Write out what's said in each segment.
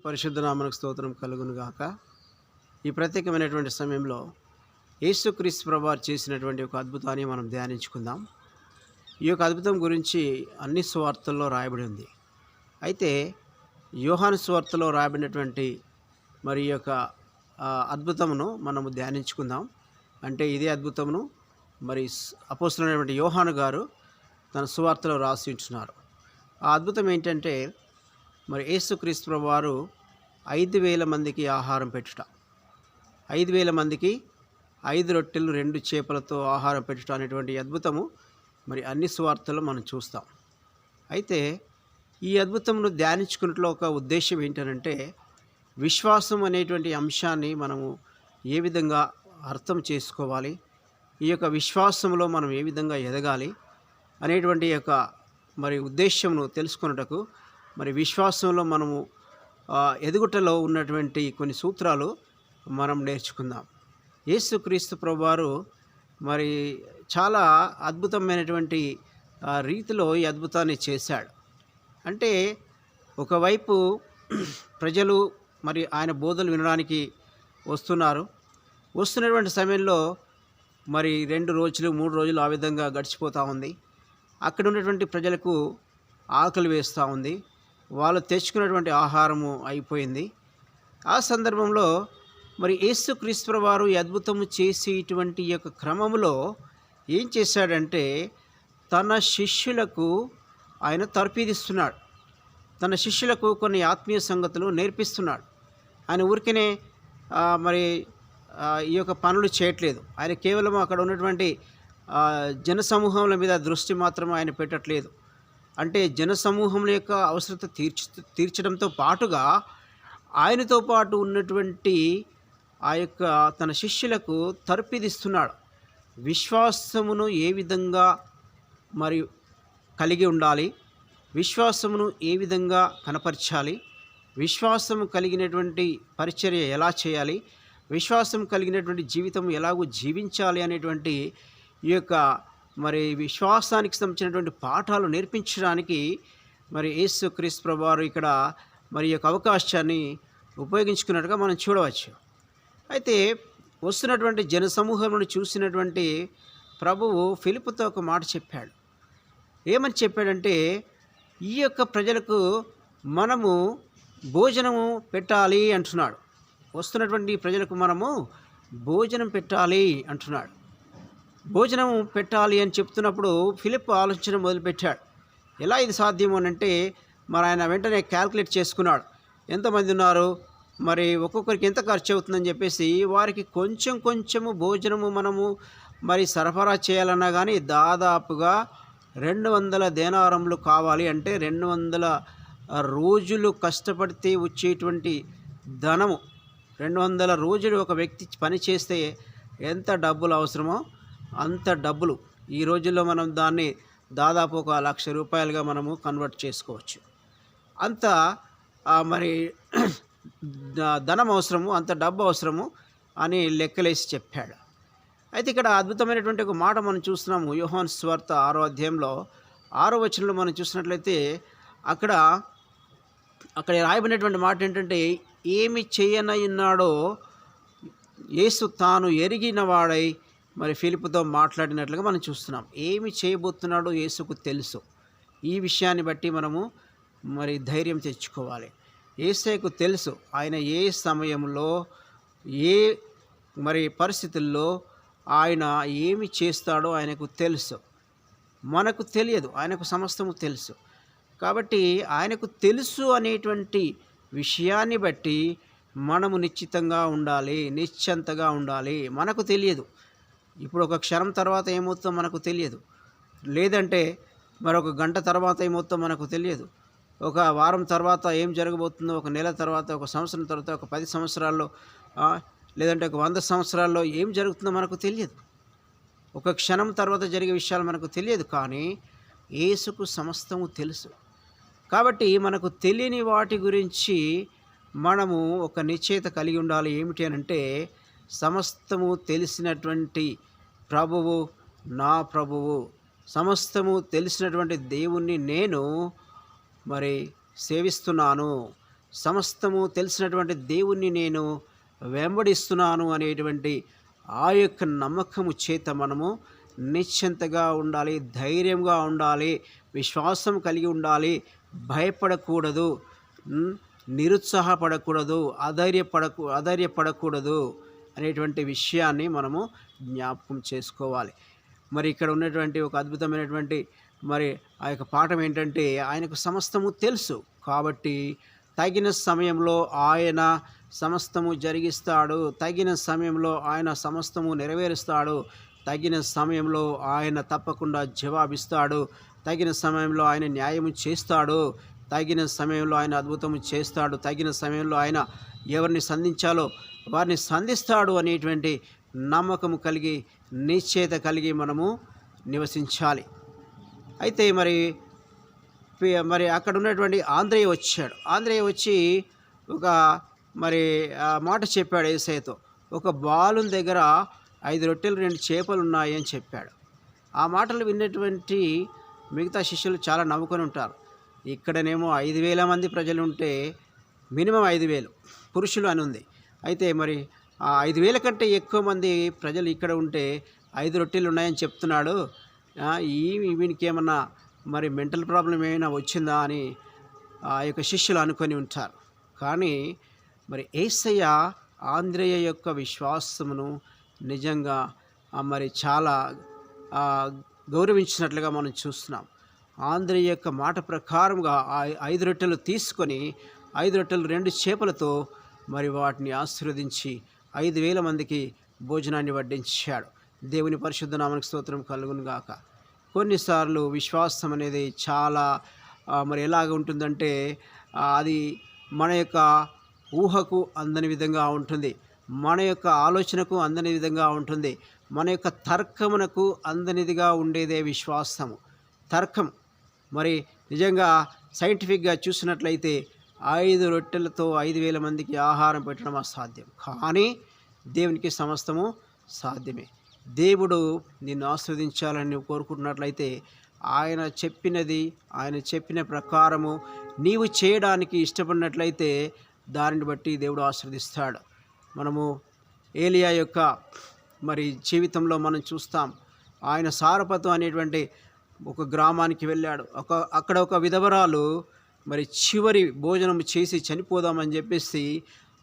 పరిశుద్ధ నామమునకు స్తోత్రం కలుగును గాక. ఈ ప్రత్యేకమైనటువంటి సమయంలో యేసుక్రీస్తు ప్రభువారు చేసినటువంటి ఒక అద్భుతాన్ని మనం ధ్యానించుకుందాం. ఈ యొక్క అద్భుతం గురించి అన్ని సువార్తల్లో రాయబడి ఉంది. అయితే యోహాను సువార్తలో రాయబడినటువంటి మరి ఈ యొక్క అద్భుతమును మనము ధ్యానించుకుందాం. అంటే ఇదే అద్భుతమును మరి అపోస్తలుడైనటువంటి యోహాను గారు తన సువార్తలో రాసి ఉంటున్నారు. ఆ అద్భుతం ఏంటంటే మరి యేసుక్రీస్తు ప్రభువారు 5,000 మందికి ఆహారం పెట్టుట, 5,000 మందికి 5 రొట్టెలు 2 చేపలతో ఆహారం పెట్టుట అనేటువంటి అద్భుతము మరి అన్ని సువార్తల్లో మనం చూస్తాం. అయితే ఈ అద్భుతమును ధ్యానించుకున్నట్లో ఒక ఉద్దేశం ఏంటంటే విశ్వాసం అనేటువంటి అంశాన్ని మనము ఏ విధంగా అర్థం చేసుకోవాలి, ఈ యొక్క విశ్వాసంలో మనం ఏ విధంగా ఎదగాలి అనేటువంటి యొక్క మరి ఉద్దేశంను తెలుసుకున్నటకు మరి విశ్వాసంలో మనము ఎదుగుటలో ఉన్నటువంటి కొన్ని సూత్రాలు మనం నేర్చుకుందాం. యేసుక్రీస్తు ప్రభువారు మరి చాలా అద్భుతమైనటువంటి రీతిలో ఈ అద్భుతాన్ని చేశాడు. అంటే ఒకవైపు ప్రజలు మరి ఆయన బోధలు వినడానికి వస్తున్నటువంటి సమయంలో మరి 2 రోజులు 3 రోజులు ఆ విధంగా గడిచిపోతూ ఉంది. అక్కడ ఉన్నటువంటి ప్రజలకు ఆకలి వేస్తూ ఉంది. వాళ్ళు తెచ్చుకున్నటువంటి ఆహారము అయిపోయింది. ఆ సందర్భంలో మరి యేసుక్రీస్తు ప్రభువారు ఈ అద్భుతము చేసేటువంటి యొక్క క్రమంలో ఏం చేశాడంటే తన శిష్యులకు ఆయన తర్ఫీదిస్తున్నాడు. తన శిష్యులకు కొన్ని ఆత్మీయ సంగతులు నేర్పిస్తున్నాడు. ఆయన ఊరికనే మరి ఈ యొక్క పనులు చేయట్లేదు. ఆయన కేవలం అక్కడ ఉన్నటువంటి జనసమూహముల మీద దృష్టి మాత్రం ఆయన పెట్టట్లేదు. అంటే జనసమూహముల యొక్క అవసరత తీర్చడంతో పాటుగా ఆయనతో పాటు ఉన్నటువంటి ఆ యొక్క తన శిష్యులకు తర్ఫీదిస్తున్నాడు. విశ్వాసమును ఏ విధంగా మరి కలిగి ఉండాలి, విశ్వాసమును ఏ విధంగా కనపరచాలి, విశ్వాసము కలిగినటువంటి పరిచర్య ఎలా చేయాలి, విశ్వాసం కలిగినటువంటి జీవితం ఎలాగో జీవించాలి అనేటువంటి ఈ యొక్క మరి విశ్వాసానికి సంబంధించినటువంటి పాఠాలు నేర్పించడానికి మరి యేసుక్రీస్తు ప్రభువారు ఇక్కడ మరి యొక్క అవకాశాన్ని ఉపయోగించుకున్నట్టుగా మనం చూడవచ్చు. అయితే వస్తున్నటువంటి జనసమూహమును చూసినటువంటి ప్రభువు ఫిలిప్పుతో ఒక మాట చెప్పాడు. ఏమని చెప్పాడంటే ఈ యొక్క ప్రజలకు మనము భోజనము పెట్టాలి అంటున్నాడు. వస్తున్నటువంటి ప్రజలకు మనము భోజనం పెట్టాలి అంటున్నాడు. భోజనం పెట్టాలి అని చెప్తున్నప్పుడు ఫిలిప్ ఆలోచన మొదలుపెట్టాడు. ఎలా ఇది సాధ్యము అంటే మరి ఆయన వెంటనే క్యాల్కులేట్ చేసుకున్నాడు. ఎంతమంది ఉన్నారు, మరి ఒక్కొక్కరికి ఎంత ఖర్చు అవుతుందని చెప్పేసి వారికి కొంచెము భోజనము మనము మరి సరఫరా చేయాలన్నా కానీ దాదాపుగా 200 దేనారములు కావాలి. అంటే 200 రోజులు కష్టపడితే వచ్చేటువంటి ధనము, 200 రోజులు ఒక వ్యక్తి పని చేస్తే ఎంత డబ్బులు అవసరమో అంత డబ్బులు. ఈ రోజుల్లో మనం దాన్ని దాదాపు 1,00,000 రూపాయలుగా మనము కన్వర్ట్ చేసుకోవచ్చు. అంత మరి ధనం అవసరము, అంత డబ్బు అవసరము అని లెక్కలేసి చెప్పాడు. అయితే ఇక్కడ అద్భుతమైనటువంటి ఒక మాట మనం చూస్తున్నాము. యోహాను సువార్త 6వ అధ్యాయంలో 6వ వచనంలో మనం చూసినట్లయితే అక్కడ రాయబడినటువంటి మాట ఏంటంటే ఏమి చేయనన్నాడో యేసు తాను ఎరిగిన వాడై మరి ఫిలిప్పుతో మాట్లాడినట్లుగా మనం చూస్తున్నాం. ఏమి చేయబోతున్నాడో యేసుకు తెలుసు. ఈ విషయాన్ని బట్టి మనము మరి ధైర్యం తెచ్చుకోవాలి. యేసుకు తెలుసు ఆయన ఏ సమయంలో ఏ మరి పరిస్థితుల్లో ఆయన ఏమి చేస్తాడో ఆయనకు తెలుసు. మనకు తెలియదు, ఆయనకు సమస్తము తెలుసు. కాబట్టి ఆయనకు తెలుసు అనేటువంటి విషయాన్ని బట్టి మనము నిశ్చితంగా ఉండాలి, నిశ్చంతగా ఉండాలి. మనకు తెలియదు, ఇప్పుడు ఒక క్షణం తర్వాత ఏమవుతుందో మనకు తెలియదు, లేదంటే మరొక గంట తర్వాత ఏమవుతుందో మనకు తెలియదు, ఒక వారం తర్వాత ఏం జరగబోతుందో, ఒక నెల తర్వాత, ఒక సంవత్సరం తర్వాత, ఒక 10 సంవత్సరాల్లో లేదంటే ఒక 100 సంవత్సరాల్లో ఏం జరుగుతుందో మనకు తెలియదు. ఒక క్షణం తర్వాత జరిగే విషయాలు మనకు తెలియదు. కానీ యేసుకు సమస్తము తెలుసు. కాబట్టి మనకు తెలియని వాటి గురించి మనము ఒక నిశ్చయత కలిగి ఉండాలి. ఏమిటి అనంటే సమస్తము తెలిసినటువంటి ప్రభువు నా ప్రభువు, సమస్తము తెలిసినటువంటి దేవుణ్ణి నేను మరి సేవిస్తున్నాను. సమస్తము తెలిసినటువంటి దేవుణ్ణి నేను వెంబడిస్తున్నాను అనేటువంటి ఆ యొక్క నమ్మకము చేత మనము నిశ్చింతగా ఉండాలి, ధైర్యంగా ఉండాలి, విశ్వాసం కలిగి ఉండాలి, భయపడకూడదు, నిరుత్సాహపడకూడదు, అధైర్యపడకూడదు అనేటువంటి విషయాన్ని మనము జ్ఞాపకం చేసుకోవాలి. మరి ఇక్కడ ఉన్నటువంటి ఒక అద్భుతమైనటువంటి మరి ఆ యొక్క పాఠం ఏంటంటే, ఆయనకు సమస్తము తెలుసు కాబట్టి తగిన సమయంలో ఆయన సమస్తము జరిగిస్తాడు, తగిన సమయంలో ఆయన సమస్తము నెరవేరుస్తాడు, తగిన సమయంలో ఆయన తప్పకుండా జవాబిస్తాడు, తగిన సమయంలో ఆయన న్యాయము చేస్తాడు, తగిన సమయంలో ఆయన అద్భుతము చేస్తాడు, తగిన సమయంలో ఆయన ఎవరిని సంధించాలో వారిని సంధిస్తాడు అనేటువంటి నమ్మకము కలిగి, నిశ్చయత కలిగి మనము నివసించాలి. అయితే మరి అక్కడ ఉన్నటువంటి ఆంధ్రేయ వచ్చాడు. ఆంధ్రేయ వచ్చి ఒక మాట చెప్పాడు యేసయ్యతో. ఒక బాలుని దగ్గర 5 రొట్టెలు 2 చేపలు ఉన్నాయి అని చెప్పాడు. ఆ మాటలు విన్నటువంటి మిగతా శిష్యులు చాలా నవ్వుకొని ఉంటారు. ఇక్కడనేమో 5,000 మంది ప్రజలు ఉంటే మినిమం 5,000 పురుషులు అని ఉంది. అయితే మరి ఆ 5,000 కంటే ఎక్కువ మంది ప్రజలు ఇక్కడ ఉంటే 5 రొట్టెలు ఉన్నాయని చెప్తున్నాడు. వీనికి ఏమన్నా మరి మెంటల్ ప్రాబ్లం ఏమైనా వచ్చిందా అని ఆ యొక్క శిష్యులు అనుకొని ఉంటారు. కానీ మరి యేసయ్య ఆంద్రేయ యొక్క విశ్వాసమును నిజంగా మరి చాలా గౌరవించినట్లుగా మనం చూస్తున్నాం. ఆంద్రేయ యొక్క మాట ప్రకారంగా 5 రొట్టెలు తీసుకొని 5 రొట్టెలు 2 చేపలతో మరి వాటిని ఆశీర్వదించి 5,000 మందికి భోజనాన్ని వడ్డించాడు. దేవుని పరిశుద్ధ నామమునకు స్తోత్రం కలుగును గాక. కొన్నిసార్లు విశ్వాసం అనేది చాలా మరి ఎలాగ ఉంటుందంటే, అది మన యొక్క ఊహకు అందని విధంగా ఉంటుంది, మన యొక్క ఆలోచనకు అందని విధంగా ఉంటుంది, మన యొక్క తర్కమునకు అందనిదిగా ఉండేదే విశ్వాసము. తర్కం మరి నిజంగా సైంటిఫిక్గా చూసినట్లయితే 5 రొట్టెలతో 5,000 మందికి ఆహారం పెట్టడం అసాధ్యం. కానీ దేవునికి సమస్తము సాధ్యమే. దేవుడు నిన్ను ఆస్వాదించాలని నువ్వు కోరుకుంటున్నట్లయితే ఆయన చెప్పిన ప్రకారము నీవు చేయడానికి ఇష్టపడినట్లయితే దానిని బట్టి దేవుడు ఆశీర్వదిస్తాడు. మనము ఏలియా యొక్క మరి జీవితంలో మనం చూస్తాం. ఆయన సారపతు అనేటువంటి ఒక గ్రామానికి వెళ్ళాడు. అక్కడ ఒక విధవరాలు మరి చివరి భోజనం చేసి చనిపోదామని చెప్పేసి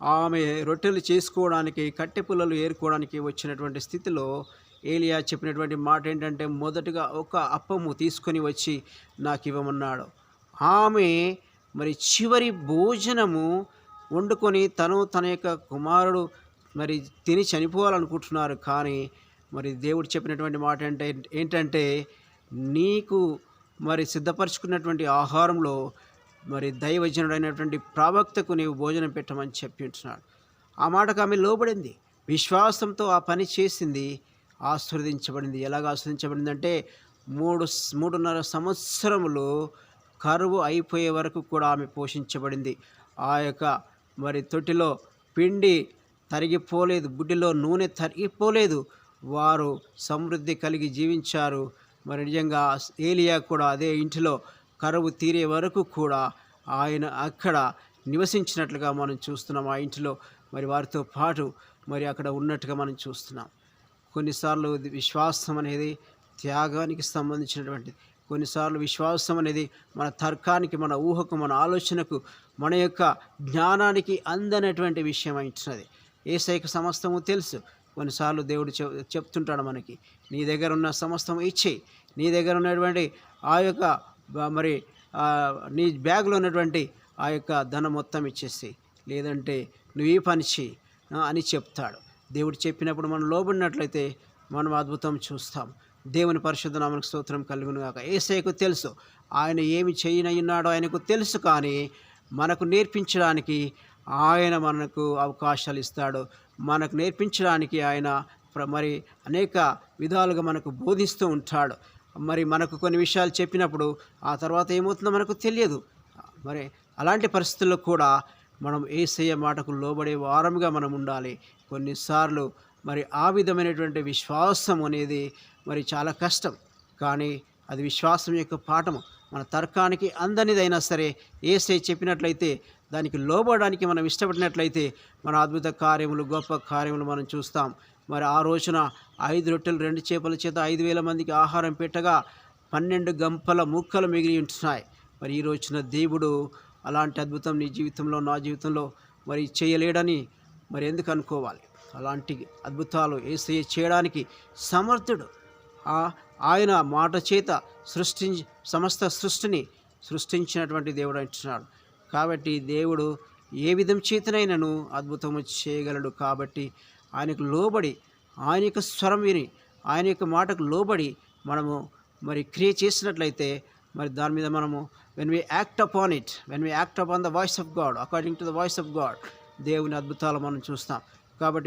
ఆమె రొట్టెలు చేసుకోవడానికి, కట్టె పుల్లలు ఏరుకోవడానికి వచ్చినటువంటి స్థితిలో ఏలియా చెప్పినటువంటి మాట ఏంటంటే, మొదటగా ఒక అప్పము తీసుకొని వచ్చి నాకు ఇవ్వమన్నాడు. ఆమె మరి చివరి భోజనము వండుకొని తన యొక్క కుమారుడు మరి తిని చనిపోవాలనుకుంటున్నారు. కానీ మరి దేవుడు చెప్పినటువంటి మాట ఏంటంటే నీకు మరి సిద్ధపరచుకున్నటువంటి ఆహారంలో మరి దైవజనుడైనటువంటి ప్రవక్తకు నీవు భోజనం పెట్టమని చెప్పి ఉంటున్నాడు. ఆ మాటకు ఆమె లోబడింది, విశ్వాసంతో ఆ పని చేసింది, ఆశీర్వదించబడింది. ఎలాగ ఆశీర్వదించబడిందంటే 3.5 సంవత్సరములు కరువు అయిపోయే వరకు కూడా ఆమె పోషించబడింది. ఆ యొక్క మరి తొట్టిలో పిండి తరిగిపోలేదు, బుడ్డిలో నూనె తరిగిపోలేదు, వారు సమృద్ధి కలిగి జీవించారు. మరి నిజంగా ఏలియా కూడా అదే ఇంటిలో కరువు తీరే వరకు కూడా ఆయన అక్కడ నివసించినట్లుగా మనం చూస్తున్నాం. ఆ ఇంటిలో మరి వారితో పాటు మరి అక్కడ ఉన్నట్టుగా మనం చూస్తున్నాం. కొన్నిసార్లు విశ్వాసం అనేది త్యాగానికి సంబంధించినటువంటిది. కొన్నిసార్లు విశ్వాసం అనేది మన తర్కానికి, మన ఊహకు, మన ఆలోచనకు, మన యొక్క జ్ఞానానికి అందనటువంటి విషయం అయినది. యేసయ్యకు సమస్తము తెలుసు. కొన్నిసార్లు దేవుడు చెప్తుంటాడు మనకి, నీ దగ్గర ఉన్న సమస్తము ఇచ్చేయి, నీ దగ్గర ఉన్నటువంటి ఆ యొక్క మరి నీ బ్యాగ్లో ఉన్నటువంటి ఆ యొక్క ధనం మొత్తం ఇచ్చేసి, లేదంటే నువ్వు ఈ పని చేయి అని చెప్తాడు. దేవుడు చెప్పినప్పుడు మనం లోబడినట్లయితే మనం అద్భుతం చూస్తాం. దేవుని పరిశుద్ధ నామమునకు స్తోత్రం కలుగును గాక. యేసయ్యకు తెలుసు ఆయన ఏమి చేయనయ్యున్నాడో ఆయనకు తెలుసు. కానీ మనకు నేర్పించడానికి ఆయన మనకు అవకాశాలు ఇస్తాడు. మనకు నేర్పించడానికి ఆయన మరి అనేక విధాలుగా మనకు బోధిస్తూ ఉంటాడు. మరి మనకు కొన్ని విషయాలు చెప్పినప్పుడు ఆ తర్వాత ఏమవుతుందో మనకు తెలియదు. మరి అలాంటి పరిస్థితుల్లో కూడా మనం యేసయ్య మాటకు లోబడే వారముగా మనం ఉండాలి. కొన్నిసార్లు మరి ఆ విధమైనటువంటి విశ్వాసం అనేది మరి చాలా కష్టం. కానీ అది విశ్వాసం యొక్క పాఠము. మన తర్కానికి అందనిదైనా సరే యేసయ్య చెప్పినట్లయితే దానికి లోబడడానికి మనం ఇష్టపడినట్లయితే మన అద్భుత కార్యములు, గొప్ప కార్యములు మనం చూస్తాం. మరి ఆ రోజున 5 రొట్టెలు 2 చేపల చేత 5,000 మందికి ఆహారం పెట్టగా 12 గంపల ముక్కలు మిగిలి ఉంటున్నాయి. మరి ఈ రోజున దేవుడు అలాంటి అద్భుతం నీ జీవితంలో, నా జీవితంలో మరి చేయలేడని మరి ఎందుకు అనుకోవాలి? అలాంటి అద్భుతాలు యేసయ్య చేయడానికి సమర్థుడు. ఆయన మాట చేత సమస్త సృష్టిని సృష్టించినటువంటి దేవుడు అంటున్నాడు. కాబట్టి దేవుడు ఏ విధం చేతనైనను అద్భుతము చేయగలడు. కాబట్టి ఆయనకు లోబడి, ఆయన యొక్క స్వరం విని, ఆయన యొక్క మాటకు లోబడి మనము మరి క్రియ చేసినట్లయితే మరి దాని మీద మనము when we act upon the voice of God, according to the voice of God, దేవుని అద్భుతాలు మనం చూస్తాం. కాబట్టి